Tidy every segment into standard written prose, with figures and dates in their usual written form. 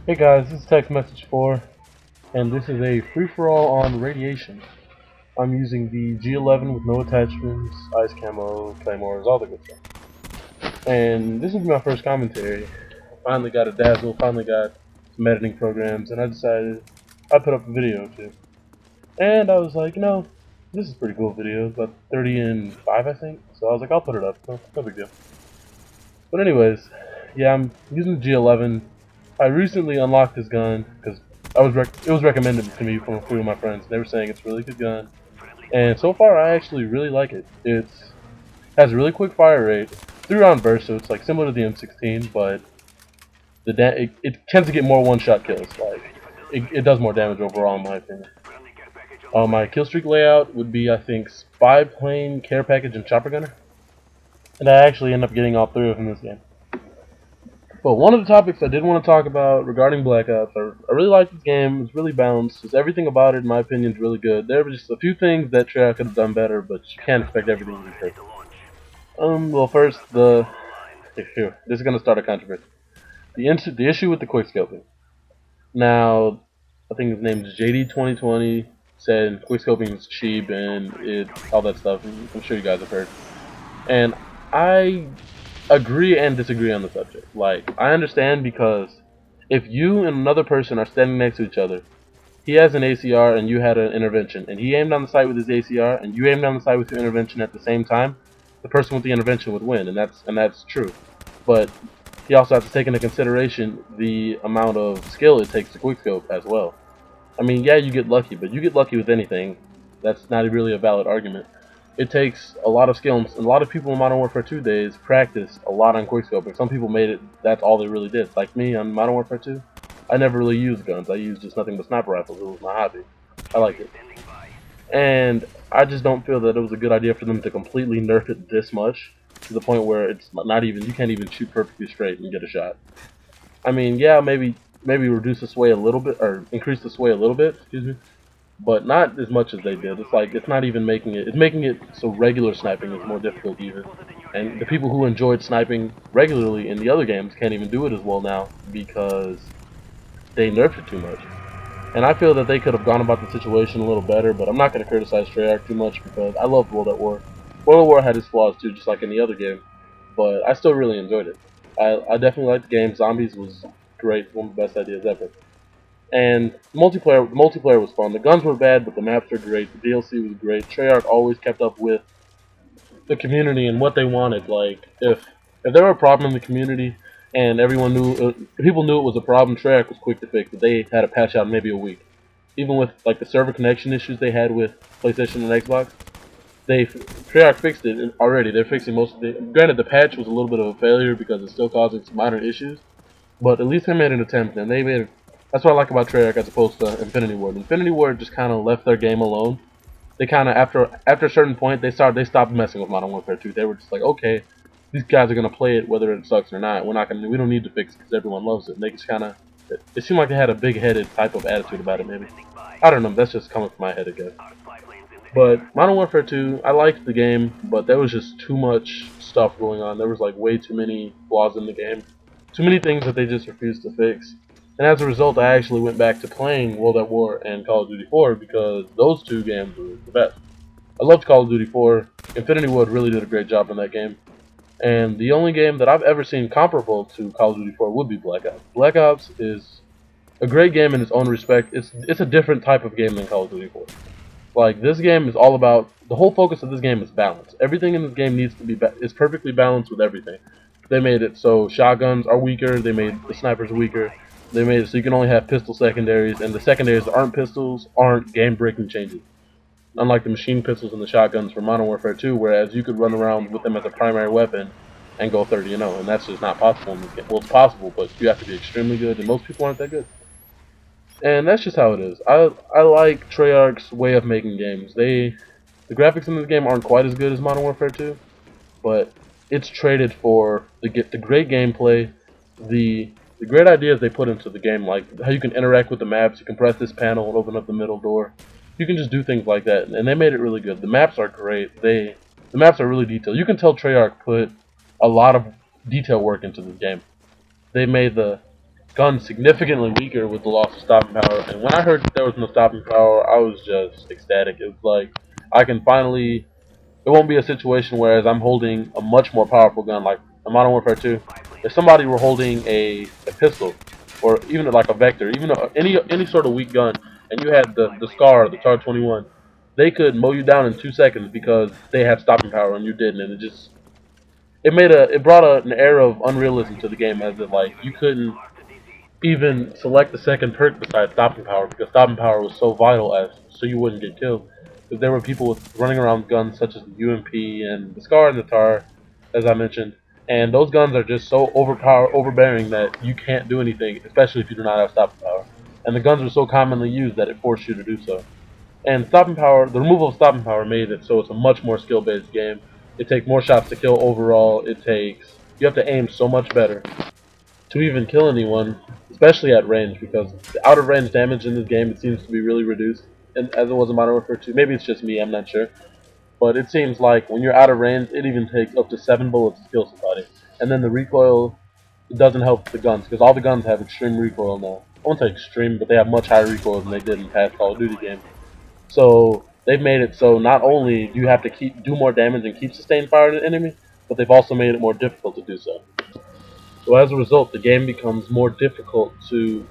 Hey guys, this is text message 4, and this is a free-for-all on radiation. I'm using the G11 with no attachments, ice camo, claymores, all the good stuff. And this is my first commentary. I finally got a dazzle, finally got some editing programs, and I decided I'd put up a video too. And I was like, this is a pretty cool video, it's about 30 and 5 I think, so I was like, I'll put it up, no big deal. But anyways, yeah, I'm using the G11. I recently unlocked this gun because it was recommended to me from a few of my friends. They were saying it's a really good gun, and so far I actually really like it. It has a really quick fire rate, 3-round burst, so it's like similar to the M16, but it tends to get more one-shot kills. Like it does more damage overall, in my opinion. My kill streak layout would be, I think, spy plane, care package, and chopper gunner, and I actually end up getting all 3 of them in this game. But one of the topics I did want to talk about regarding Black Ops, I really like this game. It's really balanced. Just everything about it, in my opinion, is really good. There were just a few things that Treyarch could have done better, but you can't expect everything to be perfect. Well, first, this is gonna start a controversy. The issue with the quickscoping. Now, I think his name is JD2020 said quickscoping is cheap and all that stuff. I'm sure you guys have heard. And I agree and disagree on the subject. Like, I understand because if you and another person are standing next to each other, he has an ACR and you had an intervention, and he aimed on the site with his ACR and you aimed on the site with your intervention at the same time, the person with the intervention would win, and that's true. But you also have to take into consideration the amount of skill it takes to quickscope as well. I mean, yeah, you get lucky, but you get lucky with anything. That's not really a valid argument. It takes a lot of skill, and a lot of people in Modern Warfare 2 days practice a lot on quickscoping. Some people made it, that's all they really did. Like me on Modern Warfare 2, I never really used guns. I used just nothing but sniper rifles. It was my hobby. I like it. And I just don't feel that it was a good idea for them to completely nerf it this much, to the point where it's not even, you can't even shoot perfectly straight and get a shot. I mean, yeah, maybe reduce the sway a little bit, or increase the sway a little bit, excuse me, but not as much as they did. It's like, it's not even making it, it's making it so regular sniping is more difficult even. And the people who enjoyed sniping regularly in the other games can't even do it as well now because they nerfed it too much. And I feel that they could have gone about the situation a little better, but I'm not going to criticize Treyarch too much because I love World at War. World at War had its flaws too, just like any other game, but I still really enjoyed it. I definitely liked the game. Zombies was great, one of the best ideas ever. And multiplayer was fun. The guns were bad, but the maps were great. The DLC was great. Treyarch always kept up with the community and what they wanted. Like, if there were a problem in the community and everyone knew, people knew it was a problem, Treyarch was quick to fix it. They had a patch out in maybe a week. Even with like the server connection issues they had with PlayStation and Xbox, Treyarch fixed it already. They're fixing most of it. Granted, the patch was a little bit of a failure because it's still causing some minor issues, but at least they made an attempt, and they made. That's what I like about Treyarch as opposed to Infinity Ward. Infinity Ward just kind of left their game alone. They kind of after a certain point they stopped messing with Modern Warfare 2. They were just like, okay, these guys are gonna play it whether it sucks or not. We don't need to fix it because everyone loves it. And they just kind of, it seemed like they had a big-headed type of attitude about it. Maybe, I don't know. That's just coming from my head again. But Modern Warfare 2, I liked the game, but there was just too much stuff going on. There was like way too many flaws in the game. Too many things that they just refused to fix. And as a result, I actually went back to playing World at War and Call of Duty 4 because those two games were the best. I loved Call of Duty 4. Infinity Ward really did a great job in that game. And the only game that I've ever seen comparable to Call of Duty 4 would be Black Ops. Black Ops is a great game in its own respect. It's a different type of game than Call of Duty 4. Like, this game is all about, the whole focus of this game is balance. Everything in this game needs to be is perfectly balanced with everything. They made it so shotguns are weaker, they made the snipers weaker, they made it so you can only have pistol secondaries, and the secondaries that aren't pistols aren't game-breaking changes. Unlike the machine pistols and the shotguns from Modern Warfare 2, whereas you could run around with them as a primary weapon and go 30-0, and that's just not possible in this game. Well, it's possible, but you have to be extremely good, and most people aren't that good. And that's just how it is. I like Treyarch's way of making games. The graphics in this game aren't quite as good as Modern Warfare 2, but it's traded for the great gameplay, the great ideas they put into the game, like how you can interact with the maps. You can press this panel and open up the middle door. You can just do things like that, and they made it really good. The maps are great. The maps are really detailed. You can tell Treyarch put a lot of detail work into this game. They made gun significantly weaker with the loss of stopping power. And when I heard that there was no stopping power, I was just ecstatic. It was like I can finally. It won't be a situation whereas I'm holding a much more powerful gun like in Modern Warfare 2. If somebody were holding a pistol or even like a Vector, even any sort of weak gun, and you had the Scar, the TAR 21, they could mow you down in 2 seconds because they had stopping power and you didn't, and it brought an air of unrealism to the game as if like you couldn't even select the second perk besides stopping power because stopping power was so vital as so you wouldn't get killed. Because there were people running around with guns such as the UMP and the Scar and the TAR, as I mentioned, and those guns are just so overbearing that you can't do anything, especially if you do not have stopping power. And the guns were so commonly used that it forced you to do so. And stopping power, the removal of stopping power made it so it's a much more skill-based game. It takes more shots to kill overall. You have to aim so much better to even kill anyone, especially at range, because the out of range damage in this game it seems to be really reduced, and as it was in Modern Warfare 2. Maybe it's just me, I'm not sure, but it seems like when you're out of range, it even takes up to 7 bullets to kill somebody, and then the recoil doesn't help the guns because all the guns have extreme recoil now. I won't say extreme, but they have much higher recoil than they did in past Call of Duty games. So they've made it so not only do you have to do more damage and keep sustained fire at an enemy, but they've also made it more difficult to do so. So as a result, the game becomes more difficult to.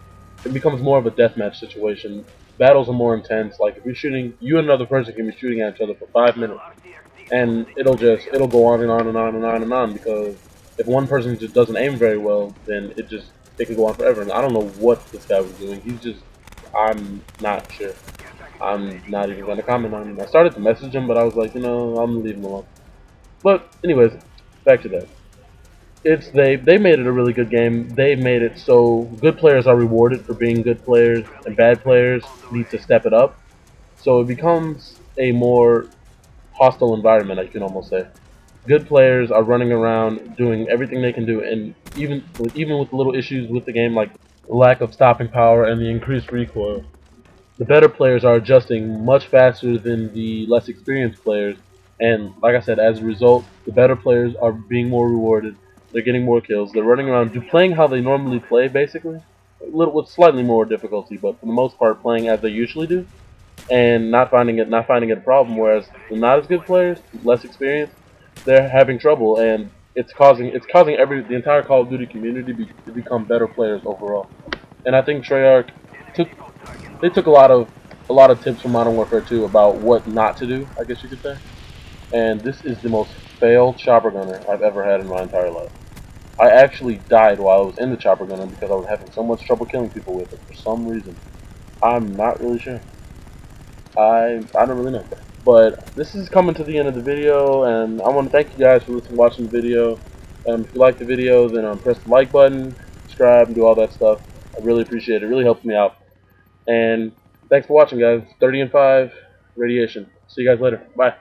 It becomes more of a deathmatch situation. Battles are more intense. Like if you're shooting, you and another person can be shooting at each other for 5 minutes, and it'll go on and on and on and on and on because if one person just doesn't aim very well, then it can go on forever. And I don't know what this guy was doing. I'm not sure. I'm not even gonna comment on him. I started to message him, but I was like, I'm gonna leave him alone. But anyways, back to that. They made it a really good game. They made it so good players are rewarded for being good players, and bad players need to step it up. So it becomes a more hostile environment, I can almost say. Good players are running around doing everything they can do, and even with little issues with the game like the lack of stopping power and the increased recoil, the better players are adjusting much faster than the less experienced players. And like I said, as a result, the better players are being more rewarded. They're getting more kills. They're running around, playing how they normally play, basically, a little with slightly more difficulty, but for the most part, playing as they usually do, and not finding it a problem. Whereas the not as good players, less experienced, they're having trouble, and it's causing the entire Call of Duty community to become better players overall. And I think Treyarch took they took a lot of tips from Modern Warfare 2 about what not to do, I guess you could say. And this is the most failed chopper gunner I've ever had in my entire life. I actually died while I was in the chopper gunner because I was having so much trouble killing people with it for some reason. I'm not really sure. I don't really know. But this is coming to the end of the video, and I want to thank you guys for watching the video. If you like the video, then press the like button, subscribe, and do all that stuff. I really appreciate it. It really helps me out. And thanks for watching, guys. 30 and 5 Radiation. See you guys later. Bye.